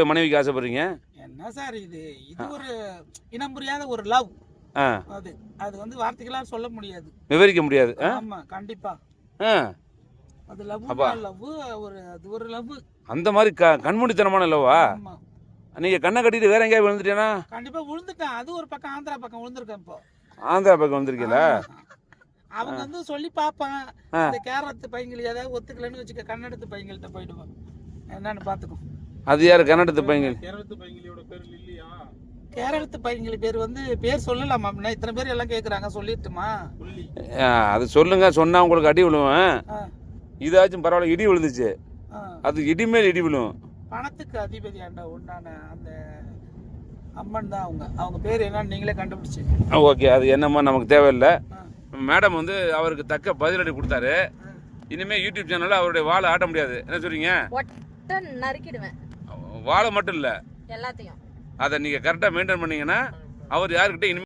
மனைவிக்கு ஆசைப்படுறீங்க? என்ன சார் இது இது ஒரு இனம் புரியாத ஒரு லவ். அது அது வந்து வார்த்தைகளால் சொல்ல முடியாது, விவரிக்க முடியாது. ஆமா கண்டிப்பா. அது லவ் லவ் ஒரு அது ஒரு லவ். அந்த மாதிரி கண்மூடித்தனமான லவ்வா? ஆமா. நீங்க கண்ணை கட்டிட்டு வேற எங்கேயாவது விழுந்துட்டேனா? கண்டிப்பா விழுந்துட்டேன். அது ஒரு பக்கம் ஆந்திரா பக்கம் விழுந்திருக்கேன். இப்போ ஆந்திரா பக்கம் வந்திருக்கீங்களா? அவங்க வந்து சொல்லி பார்ப்பேன். இந்த கேரளத்து பையங்கள் ஏதாவது ஒத்துக்கலன்னு வச்சுக்க, கன்னடத்து பையங்கள்ட்ட போயிடுவேன். என்னன்னு பாத்துக்கோ. அது யாரு கன்னடத்து பையங்கள்? கேரளத்து பையங்களோட பேர் இல்லையா? கேரளத்து பையங்கள் பேர் வந்து பேர் சொல்லலாமா? இத்தனை பேர் எல்லாம் கேக்குறாங்க, சொல்லிட்டுமா? அது சொல்லுங்க, சொன்னா உங்களுக்கு அடி விழுவேன். இதாச்சும் பரவாயில்ல, இடி விழுந்துச்சு. அது இடி மேல் இடி விழும். பணத்துக்கு அதிபதியாண்ட உண்டான அந்த அம்மன் தான் அவங்க. அவங்க பேர் என்னன்னு நீங்களே கண்டுபிடிச்சு. ஓகே, அது என்னம்மா நமக்கு தேவையில்லை. மேடம் வந்து அவருக்கு தக்க பதிலடி கொடுத்தாரு. இனிமே யூடியூப் சேனல்ல அவருடைய வாழை ஆட்ட முடியாது. என்ன சொல்றீங்க? நறுக்கிடுவேன். வாழை மட்டும் இல்ல, எல்லாத்தையும் அதை நீங்க கரெக்டா மெயின்டைன் பண்ணீங்கன்னா அவர் யாருக்கிட்ட இனிமே